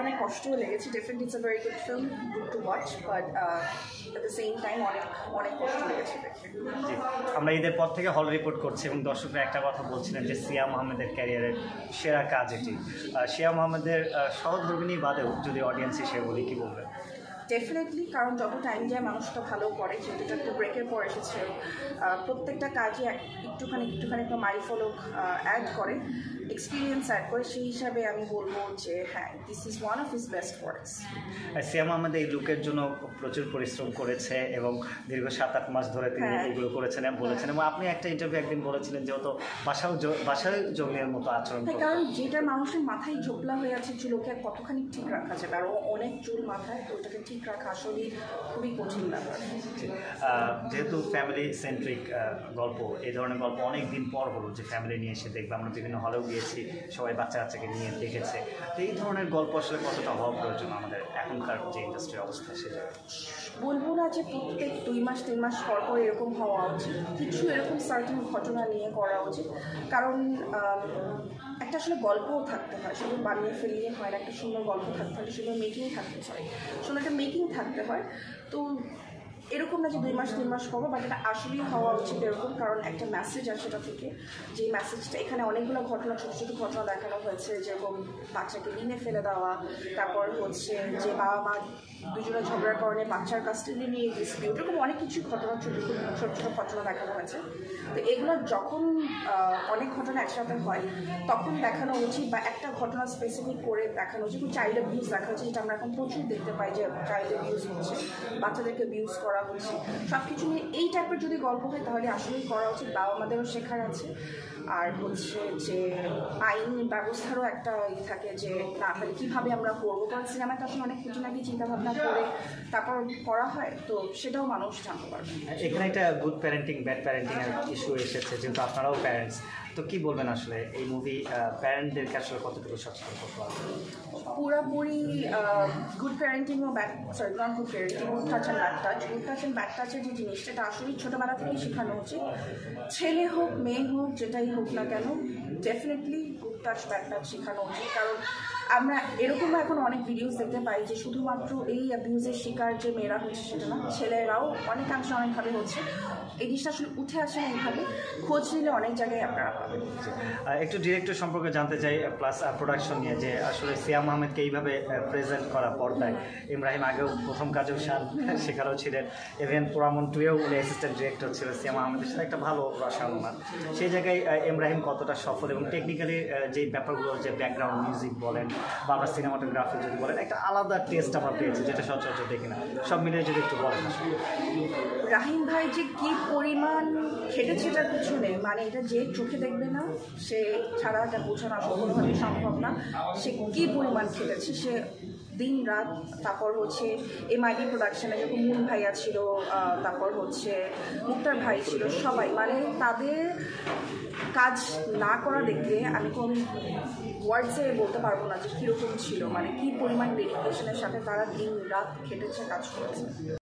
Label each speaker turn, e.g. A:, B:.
A: অনেক কষ্টও লেগেছে। Definitely it's a very good film, good to watch, but at the same time অনেক কষ্ট লেগেছে দেখে।
B: আমরা ঈদের পর থেকে হল রিপোর্ট করছি এবং দর্শকরা একটা কথা বলছিলেন যে সিয়াম আহমেদের ক্যারিয়ারের সেরা কাজ এটি। সিয়াম আহমেদের সহধর্মিনী বাদেও যদি অডিয়েন্স হিসেবে বলি, কী বলবেন?
A: ডেফিনেটলি, কারণ যত টাইম যায় মানুষটা ভালো করে, যেহেতু এটা একটা ব্রেকের পর এসেছে, প্রত্যেকটা কাজে একটুখানি একটা মাইল ফলক অ্যাড করে, এক্সপিরিয়েন্স অ্যাড করে। সেই হিসাবে আমি বলবো যে হ্যাঁ, this is one of his best works.
B: Siam Ahmed এই লুকের জন্য প্রচুর পরিশ্রম করেছে এবং দীর্ঘ 7-8 মাস ধরে তিনি এগুলো করেছেন বলেছেন, এবং আপনি একটা ইন্টারভিউ একদিন বলেছিলেন যেহেতু বাসায় জঙ্গলের মতো আচরণ।
A: কারণ যেটা মানুষের মাথায় ঝোপলা হয়ে আছে চুলকে কতখানি ঠিক রাখা যাবে, আর অনেক চুল মাথায়, তো ওটাকে ঠিক রাখা আসলে খুবই কঠিন ব্যাপার।
B: যেহেতু ফ্যামিলি সেন্ট্রিক গল্প, এই ধরনের গল্প অনেক দিন পর হলো যে ফ্যামিলি নিয়ে এসে দেখবে। আমরা বিভিন্ন হলেও গিয়েছি, সবাই বাচ্চা কাচ্চাকে নিয়ে দেখেছে। তো এই ধরনের গল্প আসলে কতটা হওয়া প্রয়োজন আমাদের এখনকার যে ইন্ডাস্ট্রির অবস্থা সেটা?
A: বলবো না যে প্রত্যেক 2 মাস 3 মাস পর এরকম হওয়া উচিত, কিছু এরকম সার্টেন ঘটনা নিয়ে করা উচিত। কারণ একটা আসলে গল্পও থাকতে হয়, শুধু বানিয়ে ফেলিয়ে হয় না। একটা সুন্দর গল্প থাকতে হয়, সুন্দর মেকিং থাকতে হয়, সুন্দর একটা মেকিং থাকতে হয়। তো এরকম না যে 2 মাস 3 মাস হবো, বাট এটা আসলেই হওয়া উচিত এরকম। কারণ একটা মেসেজ আছে সেটা থেকে, যে মেসেজটা এখানে অনেকগুলো ঘটনা, ছোটো ছোটো ঘটনা দেখানো হয়েছে, যেরকম বাচ্চাকে লিনে ফেলে দেওয়া, তারপর হচ্ছে যে বাবা মা দুজনে ঝগড়ার কারণে বাচ্চার কাস্টাডি নিয়ে ডিসপিউট, এরকম অনেক কিছু ঘটনা, ছোটো ছোটো ঘটনা দেখানো হয়েছে। তো এগুলো যখন অনেক ঘটনা একসাথে হয় তখন দেখানো উচিত, বা একটা ঘটনা স্পেসিফিক করে দেখানো উচিত। চাইল্ড অ্যাবিউজ দেখা হচ্ছে, যেটা আমরা এখন প্রচুর দেখতে পাই যে চাইল্ড অ্যাবিউজ হচ্ছে, বাচ্চাদেরকে অ্যাবিউজ করা হচ্ছে। সব কিছু নিয়ে এই টাইপের যদি গল্প হয় তাহলে আসলেই করা উচিত। বাবা মাদেরও শেখার আছে, আর হচ্ছে যে আইন ব্যবস্থারও একটা থাকে যে না তাহলে কীভাবে আমরা করবো। কারণ সিনেমাতে আসলে অনেক খুঁটিনাটি চিন্তাভাবনা করে তারপর করা হয়, তো সেটাও মানুষ জানতে পারবে।
B: এখানে একটা গুড প্যারেন্টিং ব্যাড প্যারেন্টিং এর ইস্যু এসেছে, যেহেতু আপনারাও প্যারেন্টস, তো কি বলবেন আসলে এই মুভি প্যারেন্টদেরকে আসলে কতটুকু সচেতন করতে পারবে?
A: পুরোপুরি গুড প্যারেন্টিং ও bad, sorry not good parenting, good touch and bad touch. Good touch and bad টাচের যে জিনিসটা, এটা আসলে ছোটোবেলা থেকেই শেখানো উচিত। ছেলে হোক মেয়ে হোক যেটাই হোক না কেন, definitely good touch bad touch শেখানো উচিত। কারণ আমরা এরকম এখন অনেক ভিডিওস দেখতে পাই যে শুধুমাত্র এই অ্যাবিউজের শিকার যে মেয়েরা হচ্ছে সেটা না, ছেলেরাও অনেকাংশে অনেকভাবে হচ্ছে। এই জিনিসটা আসলে উঠে আসে না, এইভাবে খোঁজ নিলে অনেক জায়গায় আপনারা পাবেন।
B: একটু ডিরেক্টর সম্পর্কে জানতে চাই, প্লাস প্রোডাকশন নিয়ে, যে আসলে সিয়াম আহমেদকে এইভাবে প্রেজেন্ট করা পর্দায়। ইব্রাহিম আগেও প্রথম কাজেও শেখারও ছিলেন, ইভেন পোড়ামন 2-এও উনি অ্যাসিস্ট্যান্ট ডিরেক্টর ছিল। সিয়াম আহমেদের সাথে একটা ভালো রসায়ন, সেই জায়গায় ইব্রাহিম কতটা সফল, এবং টেকনিক্যালি যে ব্যাপারগুলো, যে ব্যাকগ্রাউন্ড মিউজিক বলেন বা আমরা সিনেমাটোগ্রাফি যদি বলেন, একটা আলাদা টেস্ট আমরা পেয়েছি যেটা সচরাচর দেখি না। সব মিলিয়ে যদি একটু বলেন।
A: রাহিম ভাই যে কী পরিমাণ খেটেছে এটার পিছনে, মানে এটা যে চোখে দেখবে না সে ছাড়া এটা বোঝানো আসলে কোনোভাবেই সম্ভব না। সে কী পরিমাণ খেটেছে, সে দিন রাত। তারপর হচ্ছে MID প্রোডাকশানে যখন মুন ভাইয়া ছিল, তারপর হচ্ছে মুক্তার ভাই ছিল, সবাই মানে তাদের কাজ না করা দেখলে আমি কোন ওয়ার্ডসে বলতে পারবো না যে কীরকম ছিল, মানে কী পরিমাণ ডেডিকেশনের সাথে তারা দিন রাত খেটেছে, কাজ করেছে।